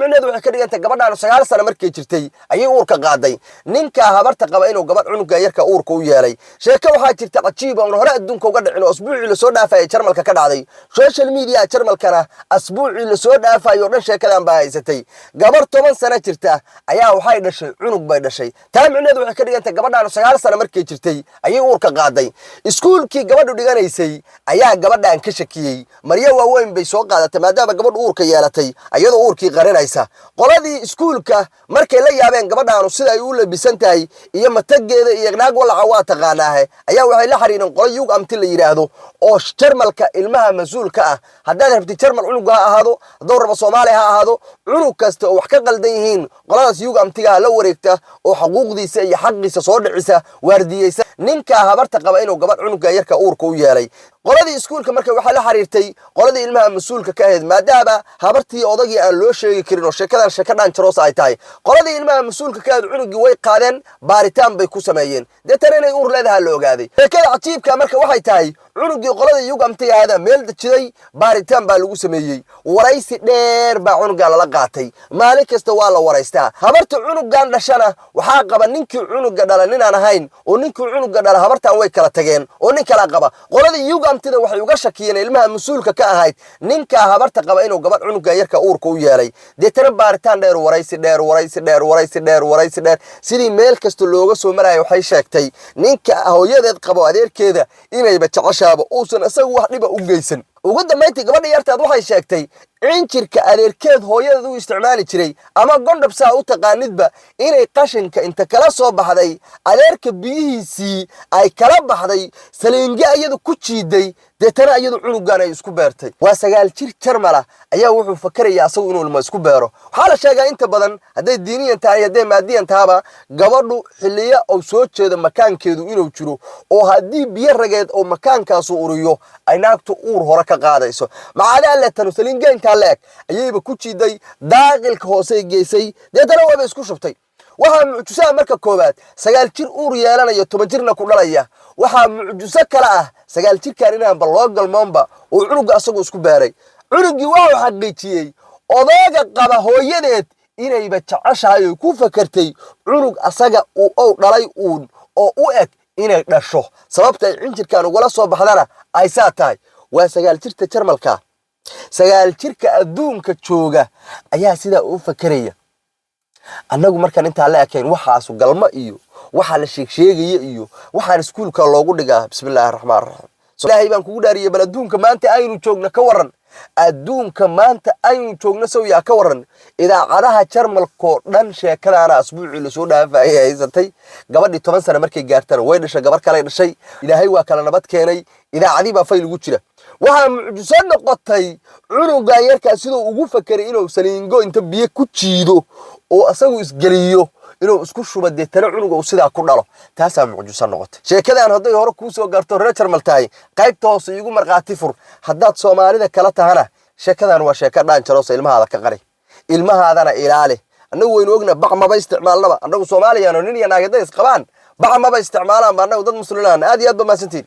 micneedu waxay ka dhigantay gabadhaan 9 sano markay jirtay ayay uurka qaaday ninka habarta qaba inuu gabadh cunuga yarka uurka u yeelay sheeko waxaa jirta cajiib oo hore adduunka uga dhicin oo asbuucii la soo dhaafay Jarmalka ka dhacday social media Jarmalkana asbuucii la soo dhaafay oo dhan sheekadan baa haysatay gabar 10 sano jirta ayaa waxay dhashay cunug bay dhashay taa micneedu waxay ka dhigantay gabadhaan 9 sano markay jirtay ayay uurka qaaday iskuulkii gabadhu dhiganaysay ayaa gabadhaan ka shakiyay Maryo waaweyn bay soo qaadatay maadaama gabadhu uurka yeelatay ayadoo uurkii qarinaysa qoladii iskuulka markay la yaabeen gabadhaan sida ay u labisan tahay iyo matageeda iyo naag walaca waa taqaanaa ayaa waxay la xariireen qolo yug amti la yiraahdo oo Jarmalka ilmaha masuulka ah haddaad rabtid Jarmal cunug ha ahaado hadduu rabo Soomaali ha ahaado cunug kasta oo wax ka qaldan yihiin qoladaas yug amtiga la wareegta oo xuquuqdiisa iyo xaqiisa soo dhicisa waardiyaysa ninka habarta qaba inuu gabadh cunuga yarka uurka u yeelay qoladii iskuulka markay waxa la xariirtay qoladii ilmaha masuulka ka ahayd maadaama habartii odagii aan loo sheegi karin oo sheekadan jaroos ay tahay qoladii ilmaha masuulka ka ahayd cunugii way qaadeen baaritaan bay ku sameeyeen deetana inay uur leedahay la ogaaday sheekada cajiibka marka waxay tahay cunugii qoladii yug amtiga ahayd meel dajiday baaritaan baa lagu sameeyay waraysi dheer baa cunuga la qaatay maalin kasta waa la waraystaa habarta cunugan dhashana waxa qaba ninkii cunuga dhalay ninaan ahayn oo ninkii cunuga dhalay habartan way kala tageen oo nin kala qaba qoladii yug amtida waxay uga shakiyeen ilmaha masuulka ka ahayd ninka habarta qaba inuu gabadh cunuga yarka uurka u yeelay deetana baaritaan dheer waraysi dheer sidii meel kasta looga soo maray waxay sheegtay ninka hooyadeed qabo adeerkeeda inayba jeceshaaba uusan asagu wax dhiba u geysan ugu dambeyntii gabadha yartaad waxay sheegtay injirka adeerkeed hooyadeed u isticmaali jiray ama gondhab saa u taqaanidba inay qashinka inta kala soo baxday adeerka biyihiisii ay kala baxday saliinga iyadu ku jiiday deetana iyadu cunugan ay isku beertay waa 9 jir Jarmala ayaa wuxuu fakarayaa asagu inuu ilmo isku beero waxa la sheegaa inta badan haday diiniyan tahay haday maadiyan taaba gabadhu xilliya oo soo jeedo makaankeedu inuu jiro oo hadii biyo rageed oo makaankaas u uriyo ay naagtu uur hore ka qaadayso macaada la tan saliinga inta leeg ayayba ku jiiday daaqilka hoose geysay deetana waa isku shubtay waxa mucjisa marka koobaad 9 jir uur yeelanayo 10 jirna ku dhalaya waxa mucjisa kala ah 9 jirkan inaan loo galmoonba oo cunuga asagu isku beeray cunugii waa xaqiijiyay odayga qaba hooyadeed inayba jeceshahay ku fakartay cunug asaga oo dhalay oo u eg inay dhasho sababta injirkan uga soo baxdana ay saatahay waa 9 jirta Jarmalka 9 jirka adduunka jooga ayaa sida u fakaraya annagu markaan inta la ekeyn waxaas galma iyo waxa la sheegay iyo waxaan iskuulka loogu dhigaa bismillaahir rahmaanir rahiim ilaahay baan kugu dhaariyay bal adduunka maanta aynu joogna ka waran adduunka maanta aynu joogna soo yaa ka waran idaacadaha Jarmalka dhan sheekadaana asbuucii la soo dhaafay haysatay gabadhii 10 sano markay gaartana way dhashay gabar kale dhashay ilaahay waa kala nabad keenay idaacadii baa fayl ugu jira waxa mucjiso noqotay cunuga yarka sidoo ugu fakiray inuu saliingo inta biyo ku jiido oo asagu isgaliyo inuu isku shubay tana cunuga uu sida ku dhalo taasa mucjiso noqotay sheekadan haday hore ku soo gaarto reer Jarmal tahay qaybta hoose igu marqaati fur hadaad Soomaalida kala tahana sheekadan waa sheeka dhaan jaroos ilmahaada ka qari ilmahaadana ilaali annagu waynu ogna bac ma ba isticmaalnaba annagu Soomaaliyaano nin iyo naagada is qabaan bac ma ba isticmaalaan annagu dad muslimiin aad iyo aad ba maasantiin